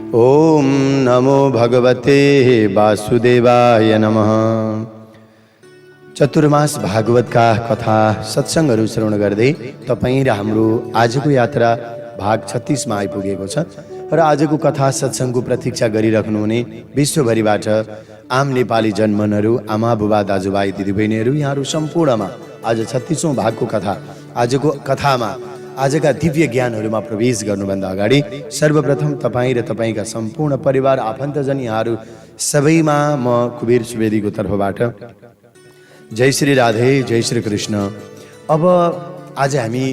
ओम नमो भगवते वासुदेवाय नमः। चतुर्मास भागवतका कथा सत्सङ्गहरू श्रवण गर्दै तपाईँ र हाम्रो आजको यात्रा भाग 36 मा आइपुगेको छ र आजको कथा सत्सङ्गको प्रतीक्षा गरिराख्नुहुने विश्वभरिबाट आम नेपाली जनमनहरू, आमा बुबा दाजुभाइ दिदीबहिनीहरू, यहाँहरू सम्पूर्णमा आज 36औं भागको कथा, आजको कथामा आजका दिव्य ज्ञानहरूमा प्रवेश गर्नुभन्दा अगाडि सर्वप्रथम तपाईँ र तपाईँका सम्पूर्ण परिवार आफन्तजन यहाँहरू सबैमा म कुबेर सुवेदीको तर्फबाट जय श्री राधे, जय श्री कृष्ण। अब आज हामी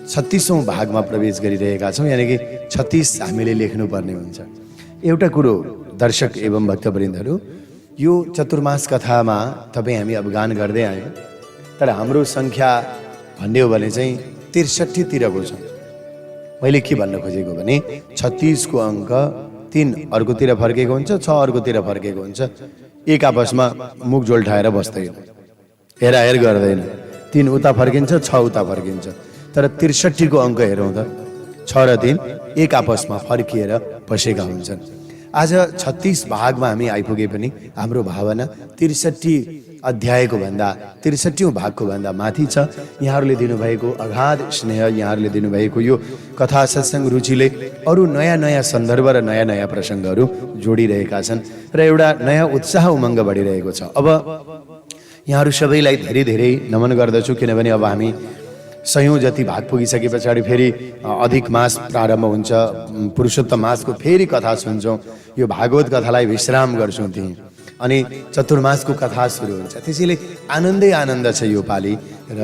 36औं भागमा प्रवेश गरिरहेका छौँ, यानि कि 36 हामीले लेख्नुपर्ने हुन्छ। एउटा कुरो दर्शक एवं भक्तवृन्दहरू, यो चतुर्मास कथामा तपाईँ हामी अब गान गर्दै आयौँ, तर हाम्रो सङ्ख्या भन्ने हो भने चाहिँ 63 तिरको छ। मैले के भन्न खोजेको भने 36 को अङ्क 3 अर्कोतिर फर्केको हुन्छ, 6 अर्कोतिर फर्केको हुन्छ, एक आपसमा मुख जोल्ठाएर बस्दैन, हेराहेर गर्दैन। 3 उता फर्किन्छ, 6 उता फर्किन्छ, तर 63 को अङ्क हेरौँ त 6 र 3 एक आपसमा फर्किएर बसेका हुन्छन्। आज 36 भागमा हामी आइपुगे पनि हाम्रो भावना 63 अध्यायको भन्दा 63औं भागको भन्दा माथि छ। यहाँहरूले दिनुभएको अगाध स्नेह, यहाँहरूले दिनुभएको यो कथा सत्सङ्ग रुचिले अरू नयाँ नयाँ सन्दर्भ र नयाँ नयाँ प्रसङ्गहरू जोडिरहेका छन् र एउटा नयाँ उत्साह उमङ्ग बढिरहेको छ। अब यहाँहरू सबैलाई धेरै धेरै नमन गर्दछु, किनभने अब हामी 100औं जति भाग पुगिसके पछाडि फेरि अधिक मास प्रारम्भ हुन्छ, पुरुषोत्तम मासको फेरि कथा सुन्छौँ, यो भागवत कथालाई विश्राम गर्छौँ त्यहीँ, अनि चतुर्मासको कथा सुरु हुन्छ। त्यसैले आनन्दै आनन्द छ यो पालि र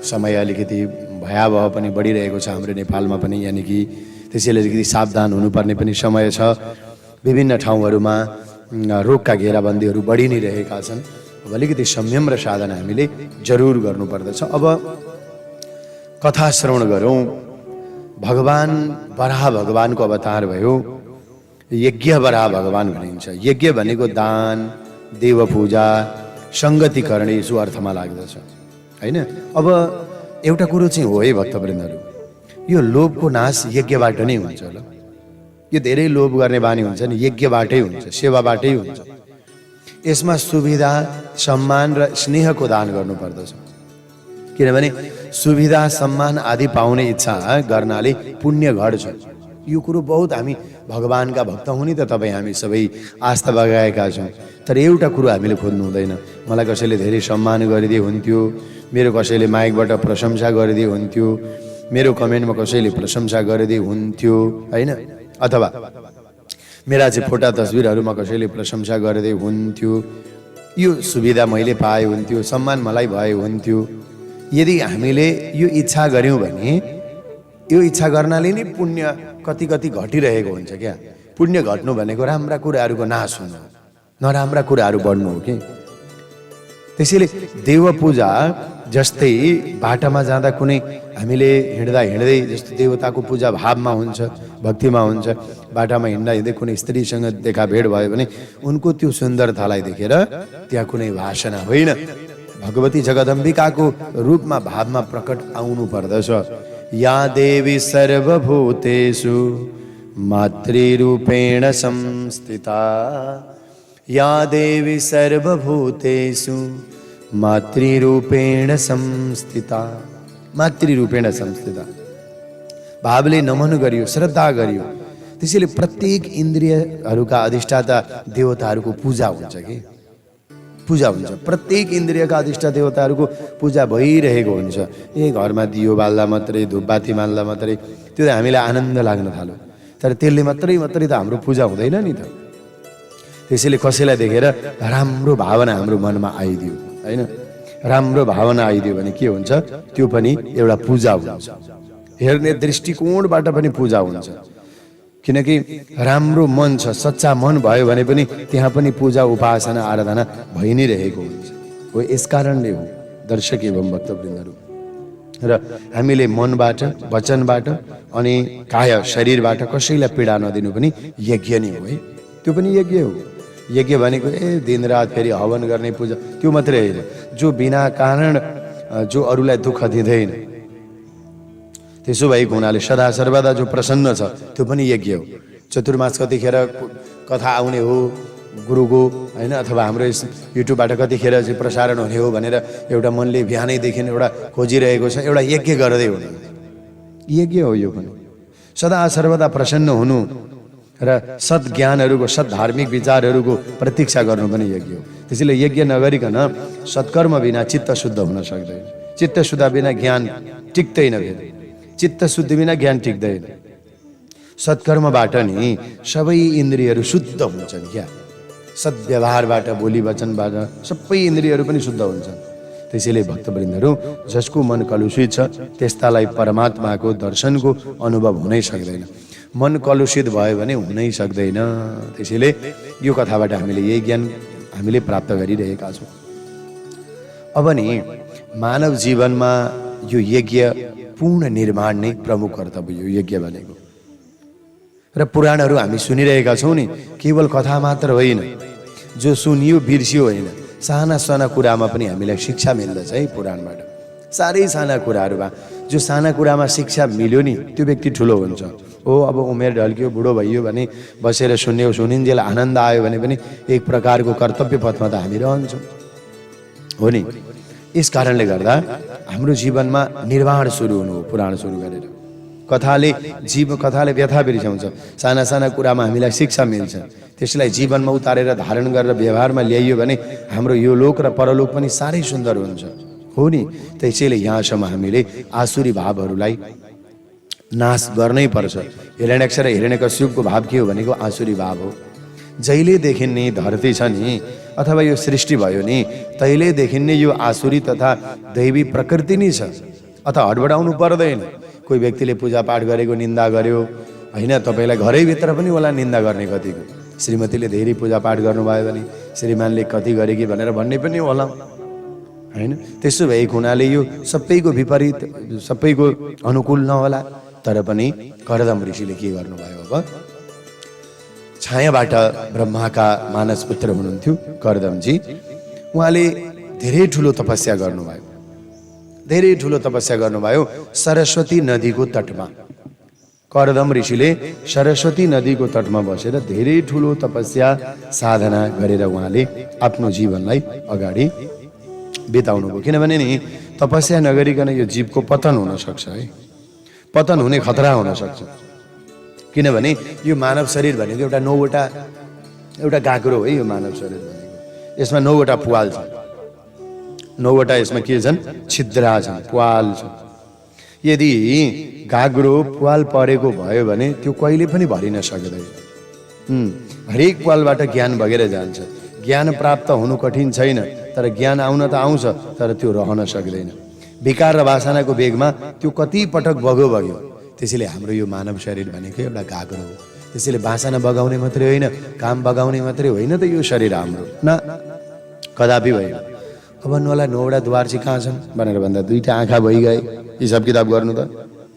समय अलिकति भयावह पनि बढिरहेको छ हाम्रो नेपालमा पनि, यानि कि त्यसैले अलिकति सावधान हुनुपर्ने पनि समय छ। विभिन्न ठाउँहरूमा रोगका घेराबन्दीहरू बढी नै रहेका छन्। अब अलिकति संयम र साधना हामीले जरुर गर्नुपर्दछ। अब कथा श्रवण गरौँ। भगवान वराह भगवानको अवतार भयो, यज्ञ वराह भगवान भनिन्छ। यज्ञ भनेको दान, देव पूजा, सङ्गति गर्ने यसो अर्थमा लाग्दछ, होइन? अब एउटा कुरो चाहिँ हो है भक्तवृन्दहरू, यो लोभको नाश यज्ञबाट नै हुन्छ ल। यो धेरै लोभ गर्ने बानी हुन्छ नि, यज्ञबाटै हुन्छ, सेवाबाटै हुन्छ। यसमा सुविधा, सम्मान र स्नेहको दान गर्नुपर्दछ, किनभने सुविधा, सम्मान आदि पाउने इच्छा गर्नाले पुण्य घट्छ। यो कुरो बहुत हामी भगवानका भक्त हुने त तपाईँ हामी सबै आस्था बगाएका छौँ, तर एउटा कुरो हामीले खोज्नु हुँदैन। मलाई कसैले धेरै सम्मान गरिदिए हुन्थ्यो, मेरो कसैले माइकबाट प्रशंसा गरिदिए हुन्थ्यो, मेरो कमेन्टमा कसैले प्रशंसा गरिदिए हुन्थ्यो, होइन? अथवा मेरा चाहिँ फोटा तस्बिरहरूमा कसैले प्रशंसा गरिदिए हुन्थ्यो, यो सुविधा मैले पाए हुन्थ्यो, सम्मान मलाई भए हुन्थ्यो। यदि हामीले यो इच्छा गऱ्यौँ भने यो इच्छा गर्नाले नै पुण्य कति कति घटिरहेको हुन्छ क्या। पुण्य घट्नु भनेको राम्रा कुराहरूको नाश हुनु, नराम्रा कुराहरू बढ्नु हो कि। त्यसैले देव पूजा जस्तै बाटामा जाँदा कुनै हामीले हिँड्दा हिँड्दै जस्तो देवताको पूजा भावमा हुन्छ, भक्तिमा हुन्छ, बाटामा हिँड्दा हिँड्दै कुनै स्त्रीसँग देखा भेट भयो भने उनको त्यो सुन्दरतालाई देखेर त्यहाँ कुनै वासना होइन, भगवती जगदम्बिकाको रूपमा भावमा प्रकट आउनु पर्दछ। या देवी सर्वभूतेषु मातृरूपेण संस्थिता, या देवी सर्वभूतेषु मातृरूपेण संस्थिता। मातृरूपेण संस्थिता भावले नमन गरियो, श्रद्धा गरियो। त्यसैले प्रत्येक इन्द्रियहरूका अधिष्ठाता देवताहरूको पूजा हुन्छ कि पूजा हुन्छ। प्रत्येक इन्द्रियका अधिष्ठा देवताहरूको पूजा भइरहेको हुन्छ। ए घरमा दियो बाल्दा मात्रै, धुपबाती माल्दा मात्रै त्यो हामीलाई आनन्द लाग्न थाल्यो, तर त्यसले मात्रै त हाम्रो पूजा हुँदैन नि त। त्यसैले कसैलाई देखेर राम्रो भावना हाम्रो मनमा आइदियो, होइन? राम्रो भावना आइदियो भने के हुन्छ, त्यो पनि एउटा पूजा हुन्छ। हेर्ने दृष्टिकोणबाट पनि पूजा हुन्छ, किनकि राम्रो मन छ, सच्चा मन भयो भने पनि त्यहाँ पनि पूजा, उपासना, आराधना भइ नै रहेको हुन्छ। हो यसकारणले हो दर्शक एवं भक्तवृन्दहरू, र हामीले मनबाट, वचनबाट अनि काया शरीरबाट कसैलाई पीडा नदिनु पनि यज्ञ नै हो है। त्यो पनि यज्ञ हो। यज्ञ भनेको दिनरात फेरि हवन गर्ने पूजा त्यो मात्रै होइन, जो बिना कारण जो अरूलाई दुःख दिँदैन, त्यसो भएको हुनाले सदा सर्वदा जो प्रसन्न छ त्यो पनि यज्ञ हो। चतुर्मास कतिखेर कथा आउने हो गुरुको होइन, अथवा हाम्रो यस युट्युबबाट कतिखेर चाहिँ प्रसारण हुने हो भनेर एउटा मनले बिहानैदेखि एउटा खोजिरहेको छ। एउटा यज्ञ गर्दै हुनु, यज्ञ हो यो पनि। सदा सर्वदा प्रसन्न हुनु र सद्ज्ञानहरूको सद्धार्मिक विचारहरूको प्रतीक्षा गर्नु पनि यज्ञ हो। त्यसैले यज्ञ नगरिकन सत्कर्म बिना चित्त शुद्ध हुन सक्दैन। चित्त शुद्ध बिना ज्ञान टिक्दैन, चित्त शुद्ध बिना ज्ञान टिक्दैन। सत्कर्मबाट नि सबै इन्द्रियहरू शुद्ध हुन्छन् क्या। सद्व्यवहारबाट, बोली वचनबाट सबै इन्द्रियहरू पनि शुद्ध हुन्छन्। त्यसैले भक्तवृन्दहरू, जसको मन कलुषित छ त्यस्तालाई परमात्माको दर्शनको अनुभव हुनै सक्दैन। मन कलुषित भयो भने हुनै सक्दैन। त्यसैले यो कथाबाट हामीले यही ज्ञान हामीले प्राप्त गरिरहेका छौँ। अब नि मानव जीवनमा यो यज्ञ पूर्ण निर्माण नै प्रमुख कर्तव्य हो यज्ञ भनेको। र पुराणहरू हामी सुनिरहेका छौँ नि, केवल कथा मात्र होइन, जो सुनियो बिर्सियो होइन। साना साना कुरामा पनि हामीलाई शिक्षा मिल्दछ है पुराणबाट। साह्रै साना कुराहरूमा जो साना कुरामा शिक्षा मिल्यो नि त्यो व्यक्ति ठुलो हुन्छ। हो अब उमेर ढल्क्यो, बुढो भइयो भने बसेर सुनिन्जेल आनन्द आयो भने पनि एक प्रकारको कर्तव्य पथमा त हामी रहन्छौँ, हो नि। यस कारणले गर्दा हाम्रो जीवनमा निर्माण सुरु हुनु हो पुराण सुरु गरेर। कथाले व्यथा बिर्साउँछ। साना साना कुरामा हामीलाई शिक्षा मिल्छ, त्यसलाई जीवनमा उतारेर धारण गरेर व्यवहारमा ल्याइयो भने हाम्रो यो लोक र परलोक पनि साह्रै सुन्दर हुन्छ, हो नि। त्यसैले यहाँसम्म हामीले आसुरी भावहरूलाई नाश गर्नै पर्छ। हिरण्यक्ष र हिरण्यकश्यपको भाव के हो भनेको आसुरी भाव हो। जहिलेदेखि नि धरती छ नि अथवा यो सृष्टि भयो नि तहिलेदेखि नै यो आसुरी तथा दैवी प्रकृति नै छ। अथवा हडबडाउनु पर्दैन। कोही व्यक्तिले पूजापाठ गरेको निन्दा गर्यो होइन, तपाईँलाई घरैभित्र पनि होला निन्दा गर्ने कतिको। श्रीमतीले धेरै पूजापाठ गर्नुभयो भने श्रीमानले कति गरे कि भनेर भन्ने पनि होला होइन। त्यसो भएको हुनाले यो सबैको विपरीत, सबैको अनुकूल नहोला। तर पनि कर्दम ऋषिले के गर्नुभयो, अब छायाबाट ब्रह्माका मानस पुत्र हुनुहुन्थ्यो कर्दमजी। उहाँले धेरै ठुलो तपस्या गर्नुभयो, धेरै ठुलो तपस्या गर्नुभयो सरस्वती नदीको तटमा। कर्दम ऋषिले सरस्वती नदीको तटमा बसेर धेरै ठुलो तपस्या साधना गरेर उहाँले आफ्नो जीवनलाई अगाडि बिताउनु भयो। किनभने नि तपस्या नगरिकन यो जीवको पतन हुन सक्छ है, पतन हुने खतरा हुन सक्छ। किनभने यो मानव शरीर भनेको एउटा गाग्रो हो यो मानव शरीर भनेको। यसमा 9वटा पुवाल छ, 9वटा यसमा के छन्, छिद्रा छन्, पुवाल छ। यदि गाग्रो पुवाल परेको भयो भने त्यो कहिले पनि भरिन सक्दैन। हरेक पुवालबाट ज्ञान बगेर जान्छ। ज्ञान प्राप्त हुनु कठिन छैन, तर ज्ञान आउन त आउँछ, तर त्यो रहन सक्दैन। विकार र वासनाको वेगमा त्यो कति पटक बग्यो। त्यसैले हाम्रो यो मानव शरीर भनेको एउटा गाग्रो हो। त्यसैले वासना बगाउने मात्रै होइन, काम बगाउने मात्रै होइन त यो शरीर हाम्रो न, कदापि होइन। अब भन्नुहोला 9वटा द्वार चाहिँ कहाँ छन् भनेर भन्दा 2टा आँखा भइगए। हिसाब किताब गर्नु त,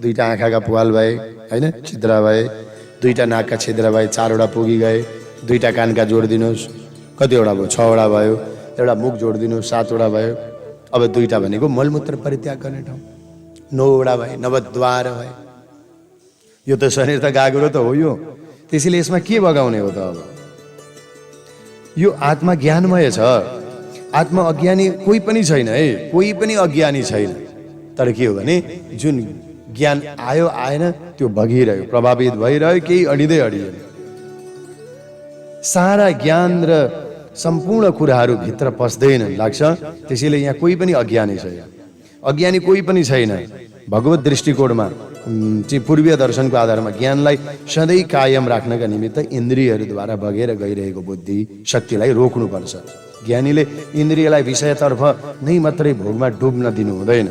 2टा आँखाका पुवाल भए होइन, छिद्रा भए, 2टा नाकका छिद्रा भए, 4वटा पुगी गए, 2टा कानका जोडिदिनुहोस्, कतिवटा भयो, 6वटा भयो, एउटा मुख जोडिदिनुहोस्, 7वटा भयो। अब 2टा भनेको मलमूत्र परित्याग गर्ने ठाउँ, 9वटा भए, 9द्वार भए। यो त शरीर त गाग्रो त हो यो। त्यसैले यसमा के बगाउने हो त। अब यो आत्मा ज्ञानमय छ, आत्मा अज्ञानी कोही पनि छैन है, कोही पनि अज्ञानी छैन। तर के हो भने जुन ज्ञान आयो आएन त्यो बगिरह्यो, प्रभावित भइरह्यो, केही अडिँदै अडिएन। सारा ज्ञान र सम्पूर्ण कुराहरू भित्र पस्दैन लाग्छ। त्यसैले यहाँ कोही पनि अज्ञानी छैन, अज्ञानी कोही पनि छैन। भगवत दृष्टिकोणमा चाहिँ पूर्वीय दर्शनको आधारमा ज्ञानलाई सधैँ कायम राख्नका निमित्त इन्द्रियहरूद्वारा बगेर गइरहेको बुद्धि शक्तिलाई रोक्नुपर्छ। ज्ञानीले इन्द्रियलाई विषयतर्फ नै मात्रै भोगमा डुब्न दिनु हुँदैन,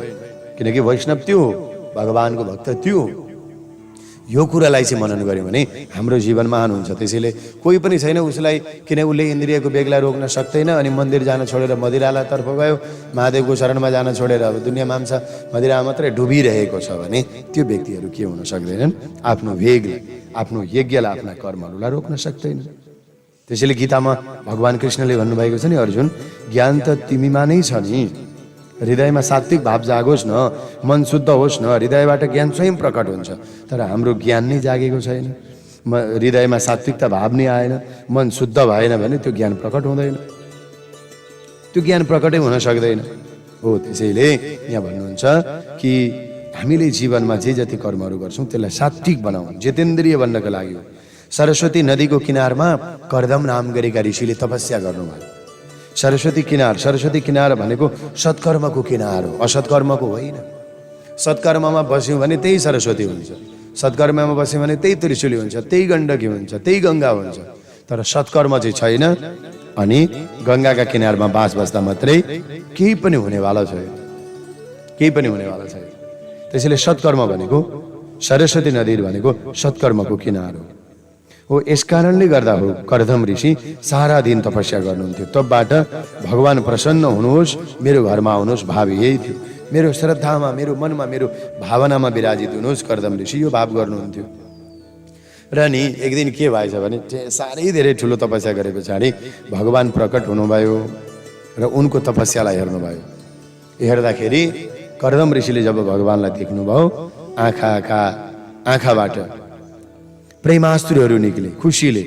किनकि वैष्णव त्यो हो, भगवानको भक्त त्यो हो। यो कुरालाई चाहिँ मनन गर्यो भने हाम्रो जीवन महान हुन्छ। त्यसैले कोही पनि छैन उसलाई, किन उसले इन्द्रियको बेगलाई रोक्न सक्दैन। अनि मन्दिर जान छोडेर मदिरालातर्फ गयो, महादेवको शरणमा जान छोडेर अब दुनियाँ माम्सा मदिरा मात्रै डुबिरहेको छ भने त्यो व्यक्तिहरू के हुन सक्दैनन्, आफ्नो वेगलाई, आफ्नो यज्ञलाई, आफ्ना कर्महरूलाई रोक्न सक्दैन। त्यसैले गीतामा भगवान कृष्णले भन्नुभएको छ नि, अर्जुन ज्ञान त तिमीमा नै छ नि, हृदयमा सात्विक भाव जागोस् न, मन शुद्ध होस् न, हृदयबाट ज्ञान स्वयं प्रकट हुन्छ। तर हाम्रो ज्ञान नै जागेको छैन। हृदयमा सात्विकता भाव नै आएन, मन शुद्ध भएन भने त्यो ज्ञान प्रकट हुँदैन, त्यो ज्ञान प्रकटै हुन सक्दैन। हो त्यसैले यहाँ भन्नुहुन्छ कि हामीले जीवनमा जे जति कर्महरू गर्छौँ त्यसलाई सात्विक बनाउँ, जितेन्द्रिय बन्नको लागि हो। सरस्वती नदीको किनारमा कर्दम नाम गरेका ऋषिले तपस्या गर्नुभयो। सरस्वती किनार भनेको सत्कर्मको किनार हो, असत्कर्मको होइन। सत्कर्ममा बस्यौँ भने त्यही सरस्वती हुन्छ, सत्कर्ममा बस्यौँ भने त्यही त्रिशूली हुन्छ, त्यही गण्डकी हुन्छ, त्यही गङ्गा हुन्छ। तर सत्कर्म चाहिँ छैन अनि गङ्गाका किनारमा बास बस्दा मात्रै केही पनि हुनेवाला छैन, केही पनि हुनेवाला छैन। त्यसैले सत्कर्म भनेको, सरस्वती नदी भनेको सत्कर्मको किनार हो। यस कारणले गर्दा हो कर्दम ऋषि सारा दिन तपस्या गर्नुहुन्थ्यो। तबबाट भगवान प्रसन्न हुनुहोस्, मेरो घरमा आउनुहोस् भाव यही थियो। मेरो श्रद्धामा, मेरो मनमा, मेरो भावनामा विराजित हुनुहोस् कर्दम ऋषि, यो भाव गर्नुहुन्थ्यो। र नि एक दिन के भएछ भने साह्रै धेरै ठुलो तपस्या गरे पछाडि भगवान प्रकट हुनुभयो र उनको तपस्यालाई हेर्नुभयो। हेर्दाखेरि कर्दम ऋषिले जब भगवानलाई देख्नुभयो, आँखाबाट प्रेमाश्रुहरू निक्ले खुसीले।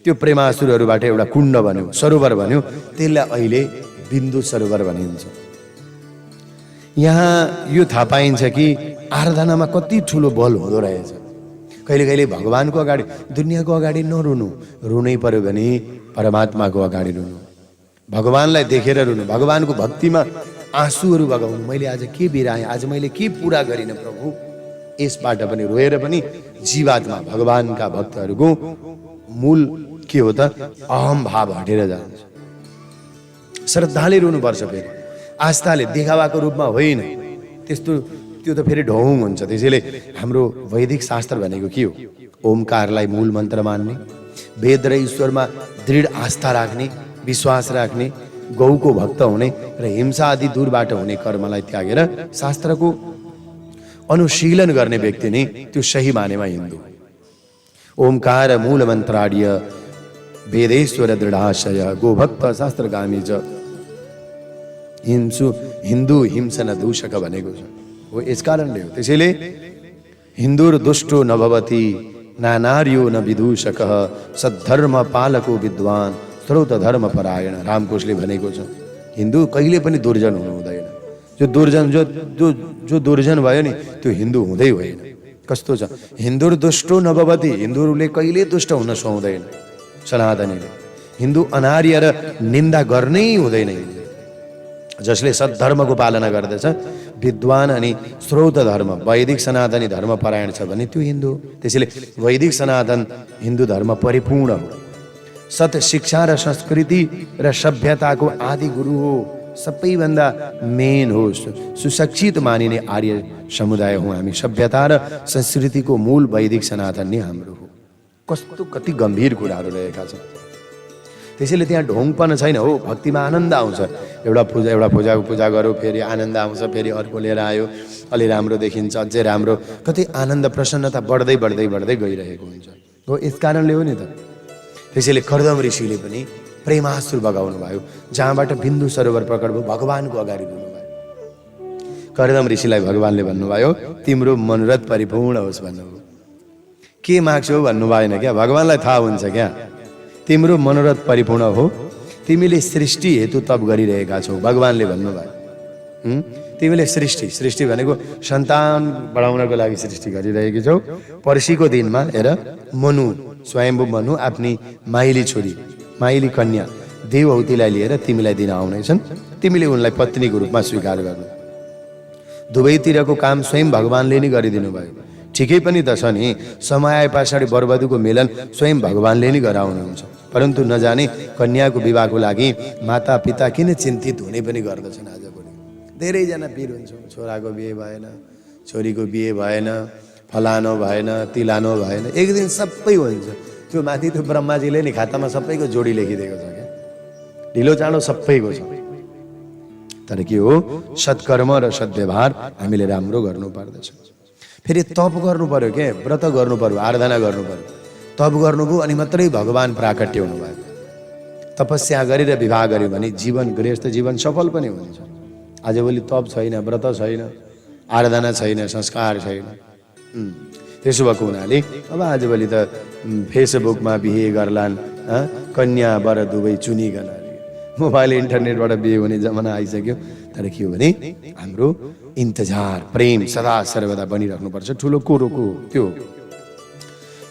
त्यो प्रेमाश्रुहरूबाट एउटा कुण्ड बन्यो, सरोवर बन्यो। त्यसलाई अहिले बिन्दु सरोवर भनिन्छ। यहाँ यो थाहा पाइन्छ कि आराधनामा कति ठुलो बल हुँदो रहेछ। कहिले कहिले भगवानको अगाडि, दुनियाँको अगाडि नरुनु, रुनै पर्यो भने परमात्माको अगाडि रुनु, भगवानलाई देखेर रुनु, भगवानको भक्तिमा आँसुहरू बगाउनु। मैले आज के बिराएँ, आज मैले के पुरा गरिनँ प्रभु, यसबाट पनि रोएर पनि जीवात्मा भगवानका भक्तहरूको मूल के हो त, अहम भाव हटेर जान्छ। श्रद्धाले रुनुपर्छ, फेरि आस्थाले, देखावाको रूपमा होइन। त्यस्तो त्यो त फेरि ढोङ हुन्छ। त्यसैले हाम्रो वैदिक शास्त्र भनेको के हो? ओमकारलाई मूल मन्त्र मान्ने, वेद र ईश्वरमा दृढ आस्था राख्ने, विश्वास राख्ने, गौको भक्त हुने र हिंसा आदि दूरबाट हुने कर्मलाई त्यागेर शास्त्रको अनुशीलन गर्ने व्यक्ति नै त्यो सही मानेमा हिन्दू। ओमकार मूल मन्त्राड्य वेदेश्वर दृढाशय गोभक्त शास्त्रगामी च हिन्दू हिंसन दूषक भनेको छ। हो यस कारणले हो। त्यसैले हिन्दुर दुष्टो नभवति नानार्यो न विदूषक सद्धर्म पालको विद्वान स्रोत धर्म परायण, रामकोशले भनेको छ। हिन्दू कहिले पनि दुर्जन हुनु हुँदैन। जो दुर्जन भयो नि त्यो हिन्दू हुँदै होइन। कस्तो छ, हिन्दुर दुष्टो नभवति, हिन्दूहरूले कहिले दुष्ट हुन सुहाउँदैन सनातनीले। हिन्दू अनार्य र निन्दा गर्नै हुँदैन। जसले सद्धर्मको पालना गर्दछ, विद्वान अनि स्रोत धर्म वैदिक सनातनी धर्म परायण छ भने त्यो हिन्दू। त्यसैले वैदिक सनातन हिन्दू धर्म परिपूर्ण हो। सत शिक्षा र संस्कृति र सभ्यताको आदि गुरु हो, सबैभन्दा मेन हो। सुशिक्षित मानिने आर्य समुदाय हौँ हामी। सभ्यता र संस्कृतिको मूल वैदिक सनातन नै हाम्रो हो। कस्तो कति गम्भीर कुराहरू रहेका छन्। त्यसैले त्यहाँ ढोङपन छैन। हो भक्तिमा आनन्द आउँछ। एउटा पूजाको पूजा गऱ्यो, फेरि आनन्द आउँछ, फेरि अर्को लिएर आयो, अलि राम्रो देखिन्छ, अझै राम्रो, कति आनन्द प्रसन्नता बढ्दै बढ्दै बढ्दै गइरहेको हुन्छ। हो यस कारणले हो नि त। त्यसैले कर्दम ऋषिले पनि प्रेमाश्रु बगाउनु भयो। जहाँबाट बिन्दु सरोवर प्रकट भयो, भगवानको अगाडि रुनुभयो। कर्दम ऋषिलाई भगवानले भन्नुभयो, तिम्रो मनोरथ परिपूर्ण होस् भन्नुभयो। के माग्छौ भन्नु भएन क्या, भगवानलाई थाहा हुन्छ क्या। तिम्रो मनोरथ परिपूर्ण हो, तिमीले सृष्टि हेतु तप गरिरहेका छौ, भगवानले भन्नुभयो। तिमीले सृष्टि भनेको सन्तान बढाउनको लागि सृष्टि गरिरहेकी छौ। पर्सिको दिनमा हेर, मनु स्वयम्भू मनु आफ्नी माइली छोरी, माइली कन्या देवहूतिलाई लिएर तिमीलाई दिन आउनेछन्। तिमीले उनलाई पत्नीको रूपमा स्वीकार गर्नु। दुवैतिरको काम स्वयं भगवानले नै गरिदिनु भयो। ठिकै पनि त छ नि, समय आए पछाडि बरबधुको मिलन स्वयं भगवानले नै गराउनुहुन्छ। परन्तु नजाने कन्याको विवाहको लागि माता पिता किन चिन्तित हुने पनि गर्दछन्। आजभोलि धेरैजना पिर हुन्छ, छोराको बिहे भएन, छोरीको बिहे भएन, फलानो भएन, तिलानो भएन, एक दिन सबै हुन्छ। त्यो माथि त्यो ब्रह्माजीले नि खातामा सबैको जोडी लेखिदिएको छ क्या। ढिलो चाँडो सबैको छ। तर के हो, सत्कर्म र सद्व्यवहार हामीले राम्रो गर्नु पर्दछ। फेरि तप गर्नु पर्यो के, व्रत गर्नु पर्यो, आराधना गर्नु पर्यो। तप गर्नुभयो अनि मात्रै भगवान प्राकट्य हुनुभयो। तपस्या गरेर विवाह गर्यो भने जीवन, गृहस्थ जीवन सफल पनि हुन्छ। आजभोलि तप छैन, व्रत छैन, आराधना छैन, संस्कार छैन। त्यसो भएको हुनाले अब आजभोलि त फेसबुकमा बिहे गर्लान्, कन्या वर दुवै चुनिकन। मोबाइल इन्टरनेटबाट बिहे हुने जमाना आइसक्यो। तर के हो भने हाम्रो इन्तजार प्रेम सदा सर्वदा बनिराख्नुपर्छ। ठुलो कुरोको त्यो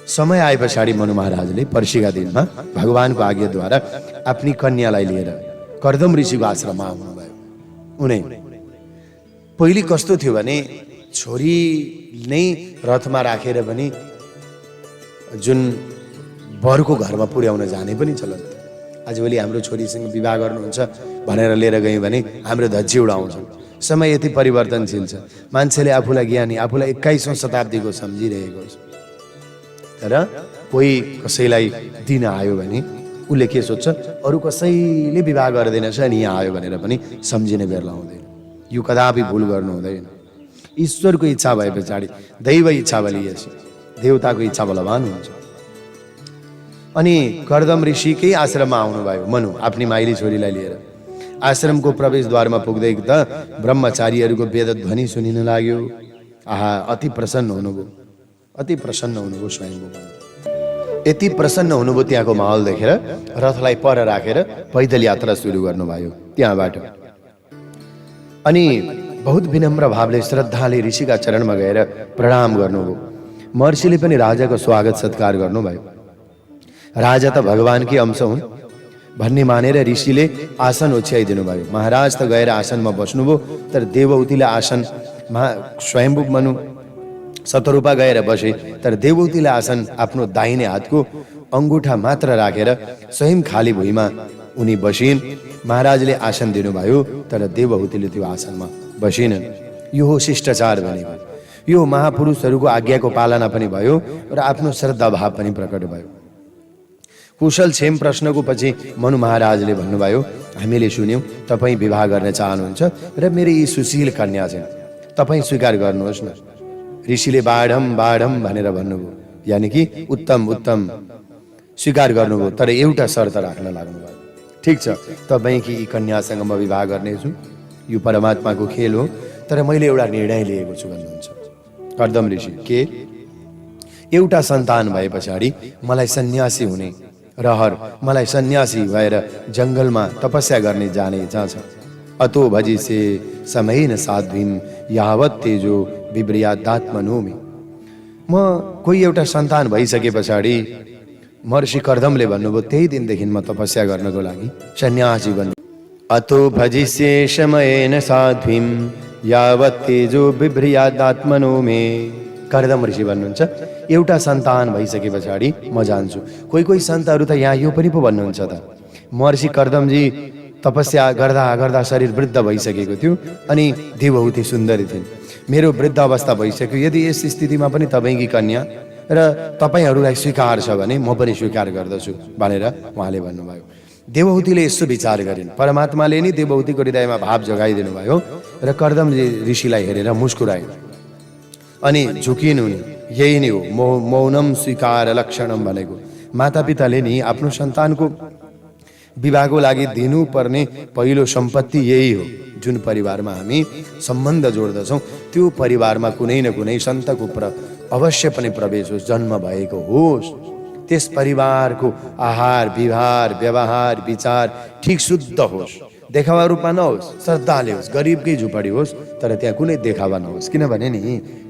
समय आए पछाडि मनु महाराजले पर्सिका दिनमा भगवानको आज्ञाद्वारा आफ्नी कन्यालाई लिएर कर्दम ऋषिको आश्रममा आउनुभयो। उनी पहिले कस्तो थियो भने छोरी नै रथमा राखेर पनि जुन वरको घरमा पुर्याउन जाने पनि चलन थियो। आजभोलि हाम्रो छोरीसँग विवाह गर्नुहुन्छ भनेर लिएर गयौँ भने हाम्रो धज्जी उडाउँछन्। समय यति परिवर्तनशील छ, मान्छेले आफूलाई ज्ञानी, आफूलाई 21औं शताब्दीको सम्झिरहेको छ। तर कोही कसैलाई दिन आयो भने उसले के सोध्छ, अरू कसैले विवाह गर्दैनछ अनि यहाँ आयो भनेर पनि सम्झिने बेर लाउँदैन। यो कदापि भुल गर्नु हुँदैन। ईश्वरको इच्छा भए पछाडि दैव इच्छा बलिएपछि देवताको इच्छा बलवान हुन्छ। अनि कर्दम ऋषिकै आश्रममा आउनुभयो मनु आफ्नी माइली छोरीलाई लिएर। आश्रमको प्रवेशद्वारमा पुग्दै त ब्रह्मचारीहरूको वेदध्वनि सुनिन लाग्यो। आहा, अति प्रसन्न हुनुभयो, अति प्रसन्न हुनुभयो स्वयंभू। यति प्रसन्न हुनुभयो त्यहाँको माहौल देखेर रथलाई पर राखेर पैदल यात्रा सुरु गर्नुभयो त्यहाँबाट। अनि बहुत विनम्र भावले श्रद्धाले ऋषिका चरणमा गएर प्रणाम गर्नुभयो। महर्षिले पनि राजाको स्वागत सत्कार गर्नुभयो। राजा त भगवानकै अंश हुन् भन्ने मानेर ऋषिले आसन ओछ्याइदिनु भयो। महाराज त गएर आसनमा बस्नुभयो, तर देवहूतिले आसनमा स्वयंभू मनु शतरूपा गएर बसे। तर देवहूतिले आसन आफ्नो दाहिने हातको अङ्गुठा मात्र राखेर स्वयं खाली भुइँमा उनी बसिन्। महाराजले आसन दिनुभयो, तर देवहूतिले त्यो आसनमा बसिनन्। यो हो शिष्टाचार भनेको। यो महापुरुषहरूको आज्ञाको पालना पनि भयो र आफ्नो श्रद्धाभाव पनि प्रकट भयो। कुशल क्षेम प्रश्नको पछि मनु महाराजले भन्नुभयो, हामीले सुन्यौँ तपाईँ विवाह गर्न चाहनुहुन्छ र मेरो यी सुशील कन्या छन्, तपाईँ स्वीकार गर्नुहोस् न। ऋषिले बाढम बाढम भनेर भन्नुभयो, यानि कि उत्तम उत्तम स्वीकार गर्नुभयो, तर एउटा शर्त राख्न लाग्नुभयो। ठिक छ, तपाईँकी यी कन्यासँग म विवाह गर्नेछु, यो परमात्माको खेल हो, तर मैले एउटा निर्णय लिएको छु भन्नुहुन्छ कर्दम ऋषि। के? एउटा सन्तान भए पछाडि मलाई सन्यासी हुने रहर, मलाई सन्यासी भएर जङ्गलमा तपस्या गर्ने जाने इच्छा छ। अतो भजिसे समयेन साध्वीम यावत तेजो विब्रियादात्मनोमि। म कोही एउटा सन्तान भइसके पछाडि महर्षि कर्दमले भन्नुभयो त्यही दिनदेखि म तपस्या गर्नको लागि सन्यासी बन्नु। अतो भजिसे समयेन साध्वीम यावत तेजो विब्रियादात्मनोमि। कर्दम ऋषि भन्नुहुन्छ एउटा सन्तान भइसके पछाडि म जान्छु। कोही कोही सन्तहरू त यहाँ यो पनि पो भन्नुहुन्छ त, महर्षि कर्दमजी तपस्या गर्दा गर्दा शरीर वृद्ध भइसकेको थियो अनि देवहूति सुन्दरी थिइन्। मेरो वृद्ध अवस्था भइसक्यो, यदि यस स्थितिमा पनि तपाईँकी कन्या र तपाईँहरूलाई स्वीकार छ भने म पनि स्वीकार गर्दछु भनेर उहाँले भन्नुभयो। देवहूतिले यसो विचार गरिन्। परमात्माले नि देवहूतिको हृदयमा भाव जगाइदिनु भयो र कर्दमजी ऋषिलाई हेरेर मुस्कुराइन् अनि झुकिन् उनी। यही नै हो मौनम स्वीकार लक्षणम भनेको। मातापिताले नि आफ्नो सन्तानको विवाहको लागि दिनुपर्ने पहिलो सम्पत्ति यही हो। जुन परिवारमा हामी सम्बन्ध जोड्दछौँ त्यो परिवारमा कुनै न कुनै सन्तको अवश्य पनि प्रवेश होस्, जन्म भएको होस्। त्यस परिवारको आहार विहार व्यवहार विचार ठिक शुद्ध होस्, देखावा रूपमा नहोस्, श्रद्धाले होस्, गरिबकै झुपडी होस्, तर त्यहाँ कुनै देखावा नहोस्। किनभने नि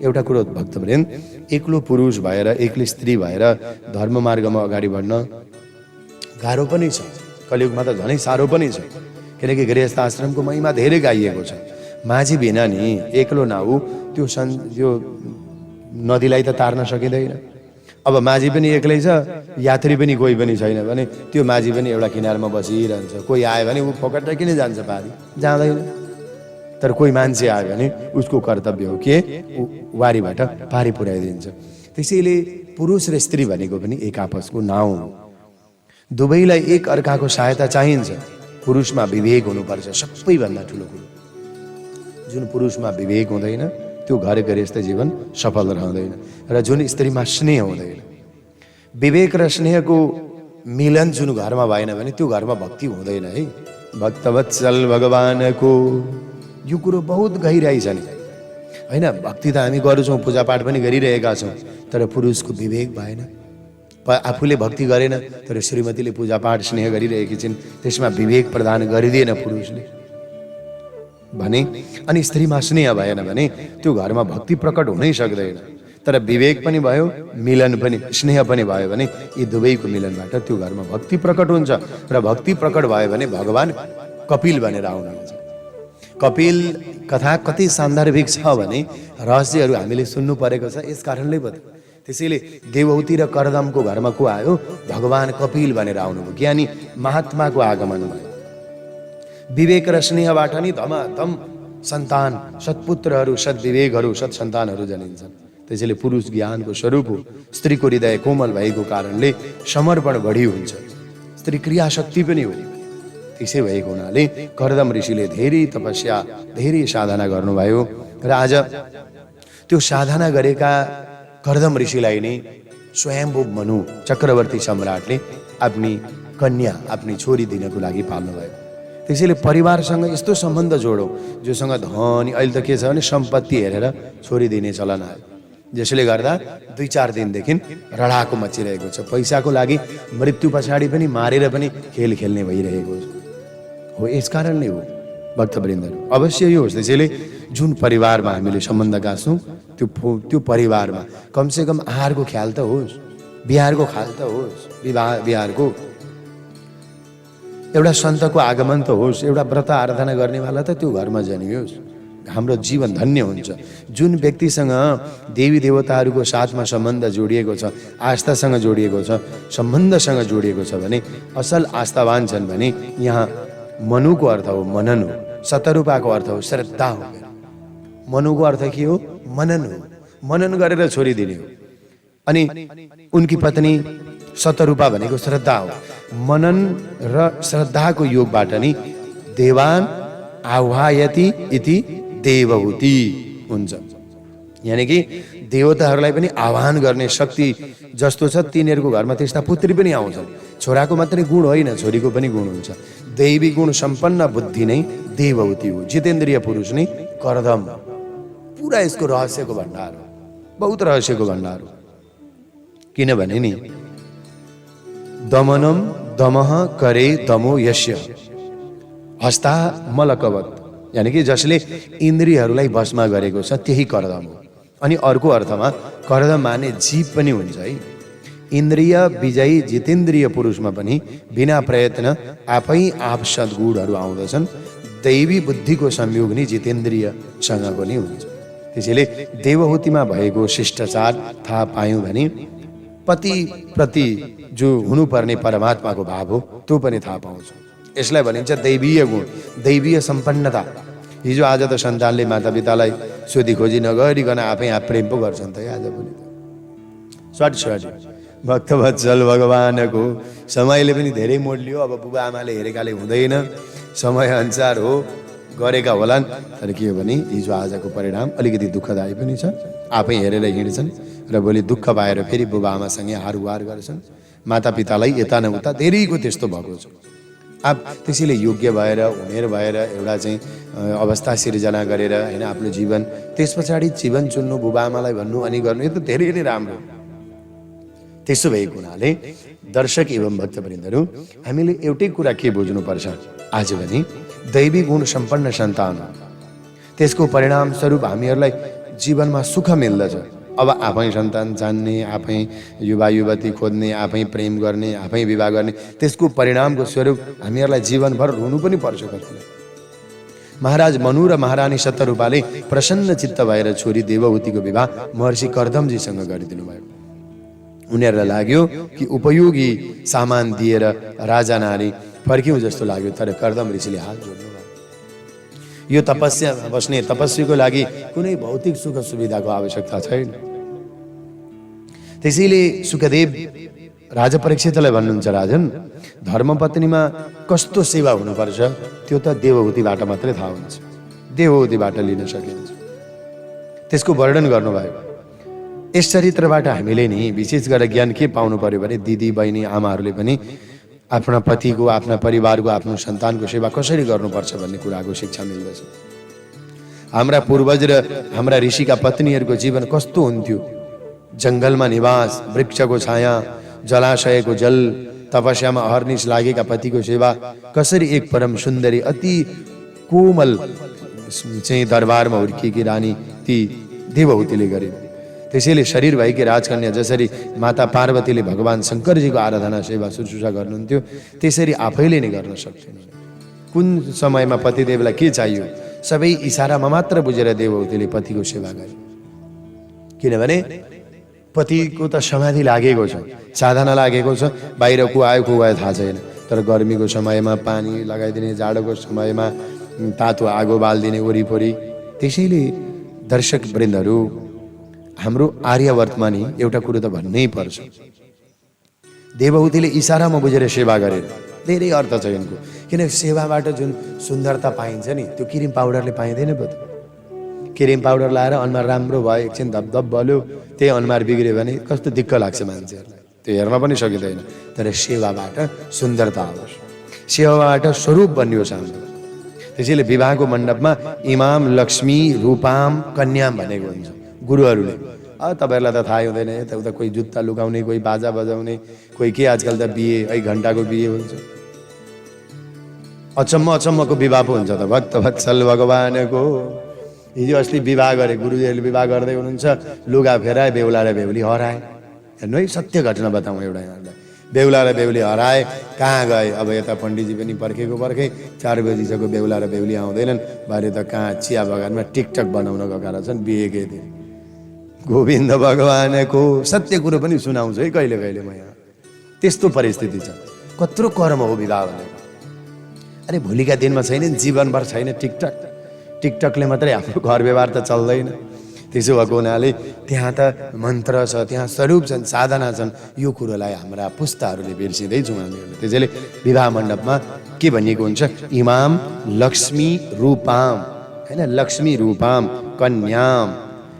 एउटा कुरो भक्तवृन्द, एक्लो पुरुष भएर एक्लै स्त्री भएर धर्ममार्गमा अगाडि बढ्न गाह्रो पनि छ, कलियुगमा त झनै साह्रो पनि छ। किनकि गृहस्थ आश्रमको महिमा धेरै गाइएको छ। माझी बिना नि एक्लो नाउ त्यो नदीलाई त तार्न सकिँदैन। अब माझी पनि एक्लै छ, यात्री पनि कोही पनि छैन भने त्यो माझी पनि एउटा किनारमा बसिरहन्छ। कोही आयो भने ऊ फोकट किन जान्छ पारी? जाँदैन। तर कोही मान्छे आयो भने उसको कर्तव्य हो के वारीबाट पारी पुर्याइदिन्छ। त्यसैले पुरुष र स्त्री भनेको पनि एक आपसको नाउँ हो। दुवैलाई एक अर्काको सहायता चाहिन्छ। पुरुषमा विवेक हुनुपर्छ सबैभन्दा ठुलो कुरो। जुन पुरुषमा विवेक हुँदैन त्यो घर गृहस्थ जीवन सफल रहँदैन। र जुन स्त्रीमा स्नेह हुँदैन, विवेक र स्नेहको मिलन जुन घरमा भएन भने त्यो घरमा भक्ति हुँदैन है। भक्तवत्सल भगवानको यो कुरो बहुत गहिराइ छ नि होइन। भक्ति त हामी गर्छौँ, पूजापाठ पनि गरिरहेका छौँ, तर पुरुषको विवेक भएन, आफूले भक्ति गरेन तर श्रीमतीले पूजापाठ स्नेह गरिरहेकी छिन्, त्यसमा विवेक प्रदान गरिदिएन पुरुषले भने, अनि स्त्रीमा स्नेह भएन भने त्यो घरमा भक्ति प्रकट हुनै सक्दैन। तर विवेक पनि भयो, मिलन पनि, स्नेह पनि भयो भने यी दुवैको मिलनबाट त्यो घरमा भक्ति प्रकट हुन्छ। र भक्ति प्रकट भयो भने भगवान कपिल भनेर आउनुहुन्छ। कपिल कथा कति सान्दर्भिक छ भने रहस्यहरू हामीले सुन्नु परेको छ, यस कारणले पो। त्यसैले देवहूति र करदमको घरमा को आयो? भगवान कपिल भनेर आउनुभयो, ज्ञानी महात्माको आगमन भयो। विवेक र स्नेहबाट नि धमाधम सन्तान, सत्पुत्रहरू, सद्विवेकहरू, सत्सन्तानहरू जनिन्छन्। त्यसैले पुरुष ज्ञानको स्वरूप हो। स्त्रीको हृदय कोमल भएको कारणले समर्पण बढी हुन्छ, स्त्री क्रियाशक्ति पनि हो। त्यसै भएको हुनाले करदम ऋषिले धेरै तपस्या, धेरै साधना गर्नुभयो र आज त्यो साधना गरेका करदम ऋषिलाई नै स्वयम्भू मनु चक्रवर्ती सम्राटले आफ्नी कन्या, आफ्नी छोरी दिनको लागि पाल्नुभयो। त्यसैले परिवारसँग यस्तो सम्बन्ध जोडो जोसँग धनी, अहिले त के छ भने सम्पत्ति हेरेर छोरी दिने चलन आयो, जसले गर्दा 2-4 दिनदेखि रडाको मचिरहेको छ। पैसाको लागि मृत्यु पछाडि पनि मारेर पनि खेल खेल्ने भइरहेको हो। यस कारणले हो भक्तवृन्दहरू, अवश्य यो होस्। त्यसैले जुन परिवारमा हामीले सम्बन्ध गाँच्छौँ त्यो परिवारमा कमसेकम आहारको ख्याल त होस्, बिहारको ख्याल त होस्, बिहारको एउटा सन्तको आगमन त होस्, एउटा व्रत आराधना गर्नेवाला त त्यो घरमा जन्मियोस्। हाम्रो जीवन धन्य हुन्छ। जुन व्यक्तिसँग देवी देवताहरूको साथमा सम्बन्ध जोडिएको छ, आस्थासँग जोडिएको छ, सम्बन्धसँग जोडिएको छ भने असल आस्थावान छन् भने यहाँ मनुको अर्थ हो मनन हो, शतरूपाको अर्थ हो श्रद्धा हो। मनुको अर्थ के हो? मनन हो। मनन गरेर छोरी दिने हो। अनि उनकी पत्नी शतरूपा भनेको श्रद्धा हो। मनन र श्रद्धाको योगबाट नि देवान आह्वायति इति देवहूति हुन्छ। यानि कि देवताहरूलाई पनि आह्वान गर्ने शक्ति जस्तो छ तिनीहरूको घरमा त्यस्ता पुत्री पनि आउँछन्। छोराको मात्रै गुण होइन, छोरीको पनि गुण हुन्छ। दैवी गुण सम्पन्न बुद्धि नै देवहूति हो। जितेन्द्रिय पुरुष नै करदम। पुरा यसको रहस्यको भण्डार हो, बहुत रहस्यको भण्डार हो। किनभने नि दमनम दमः करे दमो यस्य हस्ता मलकवत, यानि कि जसले इन्द्रियहरूलाई वशमा गरेको छ त्यही करदम हो। अनि अर्को अर्थमा करदम माने जीव पनि हुन्छ है। इन्द्रिय विजयी जितेन्द्रिय पुरुषमा पनि बिना प्रयत्न आफै आप सद्गुणहरू आउँदछन्। दैवी बुद्धिको संयोग नि जितेन्द्रियसँग पनि हुन्छ। त्यसैले देवहूतिमा भएको शिष्टाचार थाहा पायौँ भने पति प्रति जो हुनुपर्ने परमात्माको भाव हो त्यो पनि थाहा पाउँछौँ। यसलाई भनिन्छ दैवीय गुण, दैवीय सम्पन्नता। हिजो आज त सन्तानले मातापितालाई सोधी खोजी नगरिकन आफै आप प्रेम पो गर्छन् त आज पनि। स्वाटी भक्तवत्सल भगवानको समयले पनि धेरै मोड लियो। अब बुबा आमाले हेरेकाले हुँदैन, समय अनुसार हो गरेका होलान्। तर के हो भने हिजो आजको परिणाम अलिकति दुःखदायी पनि छ। आफै हेरेर हिँड्छन् र भोलि दुःख पाएर फेरि बुबा आमासँगै हारगुहार गर्छन्। मातापितालाई यता न उता धेरैको त्यस्तो भएको छ। अब त्यसैले योग्य भएर उमेर भएर एउटा चाहिँ अवस्था सिर्जना गरेर होइन आफ्नो जीवन, त्यस पछाडि जीवन चुन्नु, बुबा आमालाई भन्नु अनि गर्नु, यो त धेरै नै राम्रो। त्यसो भएको हुनाले दर्शक एवं भक्तवृन्दहरू हामीले एउटै कुरा के बुझ्नुपर्छ आज भने दैवी गुण सम्पन्न सन्तान त्यसको परिणाम स्वरूप हामीहरूलाई जीवनमा सुख मिल्दछ। अब आफै सन्तान जान्ने, आफै युवा युवती खोज्ने, आफै प्रेम गर्ने, आफै विवाह गर्ने, त्यसको परिणामको स्वरूप हामीहरूलाई जीवनभर रुनु पनि पर्छ कतिलाई। महाराज मनु र महारानी शतरूपाले प्रसन्न चित्त भएर छोरी देवहूतिको विवाह महर्षि करदमजीसँग गरिदिनु भयो। उनीहरूलाई लाग्यो कि उपयोगी सामान दिएर राजा नारी फर्क्यौँ जस्तो लाग्यो। तर करदम ऋषिले हात जोड्नु भयो। यो तपस्यामा बस्ने तपस्वीको लागि कुनै भौतिक सुख सुविधाको आवश्यकता छैन। त्यसैले सुखदेव राजा परीक्षितलाई भन्नुहुन्छ, राजन धर्मपत्नीमा कस्तो सेवा हुनुपर्छ त्यो त देवहूतिबाट मात्रै थाहा हुन्छ, देवहूतिबाट लिन सकिन्छ। त्यसको वर्णन गर्नुभयो। यस चरित्रबाट हामीले नि विशेष गरेर ज्ञान के पाउनु पर्यो भने दिदी बहिनी आमाहरूले पनि आफ्ना पतिको, आफ्ना परिवारको, आफ्नो सन्तानको सेवा कसरी गर्नुपर्छ भन्ने कुराको शिक्षा मिल्दछ। हाम्रा पूर्वज र हाम्रा ऋषिका पत्नीहरूको जीवन कस्तो हुन्थ्यो? जङ्गलमा निवास, वृक्षको छाया, जलाशयको जल, तपस्यामा अहर्निश लागेका पतिको सेवा, कसरी एक परम सुन्दरी अति कोमल चाहिँ दरबारमा हुर्किएकी रानी ती देवहूतिले गरिन्। त्यसैले शरीर भएकी राजकन्या जसरी माता पार्वतीले भगवान शङ्करजीको आराधना सेवा शुश्रूषा गर्नुहुन्थ्यो, त्यसरी आफैले नै गर्न सक्छन्। कुन समयमा पतिदेवलाई के चाहियो सबै इसारामा मात्र बुझेर देवहूतिले पतिको सेवा गरे। किनभने पतिको त समाधि लागेको छ, साधना लागेको छ, बाहिर को आयो थाहा छैन। तर गर्मीको समयमा पानी लगाइदिने, जाडोको समयमा तातो आगो बालिदिने वरिपरि। त्यसैले दर्शक वृन्दहरू, हाम्रो आर्यावर्तमा नि एउटा कुरो त भन्नै पर्छ, देवहूतिले इसारामा बुझेर सेवा गरेर धेरै अर्थ छ यिनको। किन सेवाबाट जुन सुन्दरता पाइन्छ नि, त्यो क्रिम पाउडरले पाइँदैन पो त। क्रिम पाउडर लाएर अनुहार राम्रो भयो, एकछिन धपधप बल्यो, त्यही अनुहार बिग्रियो भने कस्तो दिक्क लाग्छ मान्छेहरूलाई, त्यो हेर्न पनि सकिँदैन। तर सेवाबाट सुन्दरता आओस्, सेवाबाट स्वरूप बनियोस् हाम्रो। त्यसैले विवाहको मण्डपमा इमाम, लक्ष्मी, रूपाम, कन्याम भनेको हुन्छ गुरुहरूले। तपाईँहरूलाई त थाहै हुँदैन, यताउता कोही जुत्ता लुकाउने, कोही बाजा बजाउने, कोही के आजकल त बिहे, 1 घन्टाको बिहे हुन्छ। अचम्मको विवाह पो हुन्छ त भक्त वत्सल भगवानको। हिजो अस्ति विवाह गरे, गुरुजीहरूले विवाह गर्दै हुनुहुन्छ, लुगा फेराए, बेहुला र बेहुली हराए। हेर्नु है, सत्य घटना बताउँ एउटा यहाँलाई। बेहुला र बेहुली हराए, कहाँ गए? अब यता पण्डितजी पनि पर्खेको 4 बजीसम्म बेहुला र बेहुली आउँदैनन्, भरे त कहाँ चिया बगानमा टिकटक बनाउन गएका रहेछन् बिहेकै दिन। गोविन्द भगवानको सत्य कुरो पनि सुनाउँछु है कहिले कहिले म यहाँ। त्यस्तो परिस्थिति छ। कत्रो कर्म हो विवाह भनेको। अरे भोलिका दिनमा छैन, जीवनभर छैन टिकटक। टिकटकले मात्रै आफ्नो घर व्यवहार त चल्दैन। त्यसो भएको हुनाले त्यहाँ त मन्त्र छ, त्यहाँ स्वरूप छन्, साधना छन्। यो कुरोलाई हाम्रा पुस्ताहरूले बिर्सिँदैछौँ हामीहरूले। त्यसैले विवाह मण्डपमा के भनिएको हुन्छ? इमाम, लक्ष्मी, रूपाम, होइन, लक्ष्मी रूपाम, कन्याम,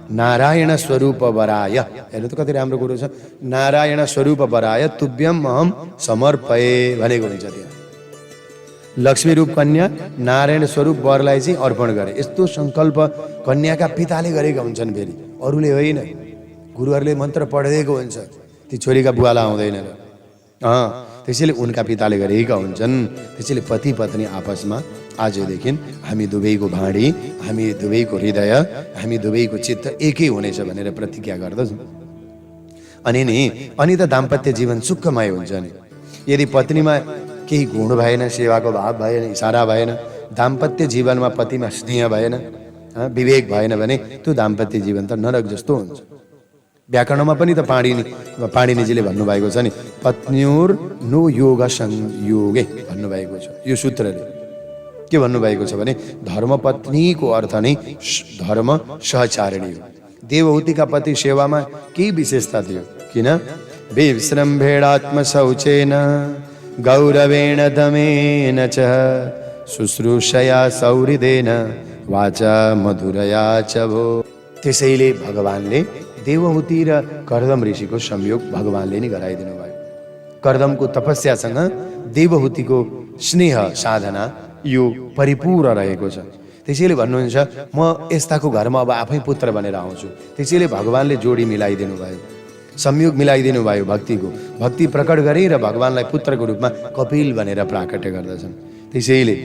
नारायण स्वरूप वराय। हेर्नु त कति राम्रो कुरो छ। नारायण स्वरूप वराय तुभ्यम अहम समर्पये भनेको हुन्छ त्यहाँ। लक्ष्मी रूप कन्या, नारायण स्वरूप वरलाई चाहिँ अर्पण गरे। यस्तो सङ्कल्प कन्याका पिताले गरेका हुन्छन्, फेरि अरूले होइन। गुरुहरूले मन्त्र पढिदिएको हुन्छ, ती छोरीका बुवालाई आउँदैन र। त्यसैले उनका पिताले गरेका हुन्छन्। त्यसैले पति पत्नी आपसमा आजदेखि हामी दुवैको भाँडी, हामी दुवैको हृदय, हामी दुवैको चित्त एकै हुनेछ भनेर प्रतिज्ञा गर्दछौँ। अनि त दाम्पत्य जीवन सुखमय हुन्छ नि। यदि पत्नीमा केही गुण भएन, सेवाको भाव भएन, इसारा भएन, दाम्पत्य जीवनमा पतिमा स्नेह भएन, विवेक भएन भने त्यो दाम्पत्य जीवन त नरक जस्तो हुन्छ। व्याकरणमा पनि त पाणिनीजीले भन्नुभएको छ नि, पत्न्युर नो योग संयोगे भन्नुभएको छ। यो सूत्रले के भन्नुभएको छ भने धर्मपत्नीको अर्थ नै धर्म सहचारिणी हो। देवहूतिका पति सेवामा केही विशेषता थियो। किन? विश्रम्भेणात्म शौचेन गौरवेण दमेन च शुश्रूषया सौहृदेन वाचा मधुरया च भो। त्यसैले भगवानले देवहूति र कर्दम ऋषिको संयोग भगवानले नै गराइदिनु भयो। कर्दमको तपस्यासँग देवहूतिको स्नेह साधना यो परिपूर्ण रहेको छ। त्यसैले भन्नुहुन्छ म यस्ताको घरमा अब आफै पुत्र बनेर आउँछु। त्यसैले भगवानले जोडी मिलाइदिनु भयो, संयोग मिलाइदिनु भयो भक्तिको। भक्ति प्रकट गरे र भगवानलाई पुत्रको रूपमा कपिल भनेर प्राकट्य गर्दछन्। त्यसैले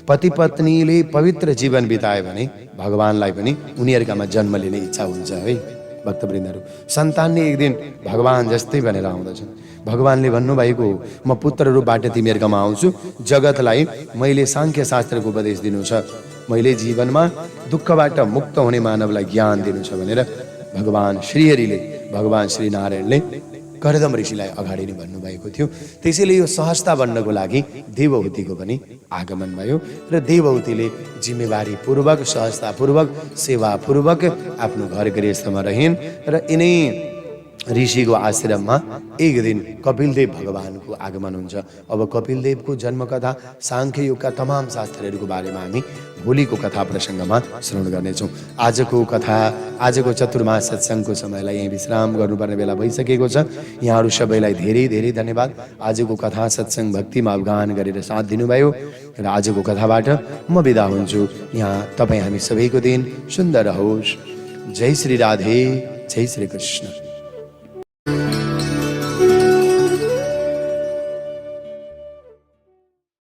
पति पत्नीले पवित्र जीवन बिताए भने भगवानलाई पनि उनीहरूकामा जन्म लिने इच्छा हुन्छ है भक्तवृन्दहरू। सन्तान नै एक दिन भगवान जस्तै भनेर आउँदछन्। भगवानले भन्नुभएको म पुत्र रूपबाट तिमीहरूकोमा आउँछु, जगतलाई मैले साङ्ख्य शास्त्रको उपदेश दिनु छ, मैले जीवनमा दुःखबाट मुक्त हुने मानवलाई ज्ञान दिनु छ भनेर भगवान श्रीहरिले, भगवान श्रीनारायणले कर्दम ऋषिलाई अगाडि नै भन्नुभएको थियो। त्यसैले यो सहजता बन्नको लागि देवहूतिको पनि आगमन भयो र देवहूतिले जिम्मेवारी पूर्वक, सहजतापूर्वक, सेवापूर्वक आफ्नो घर गृहस्थमा रहिन् र यिनै ऋषिको आश्रममा एक दिन कपिलदेव भगवानको आगमन हुन्छ। अब कपिलदेवको जन्मकथा, साङ्ख्य योगका तमाम शास्त्रहरूको बारेमा हामी भोलिको कथा प्रसङ्गमा श्रवण गर्नेछौँ। आजको कथा, आजको चतुर्मास सत्सङ्गको समयलाई यहीँ विश्राम गर्नुपर्ने बेला भइसकेको छ। यहाँहरू सबैलाई धेरै धेरै धन्यवाद। आजको कथा सत्सङ्ग भक्तिमा अवगान गरेर साथ दिनुभयो र आजको कथाबाट म बिदा हुन्छु। यहाँ तपाईँ हामी सबैको दिन सुन्दर होस्। जय श्री राधे, जय श्री कृष्ण।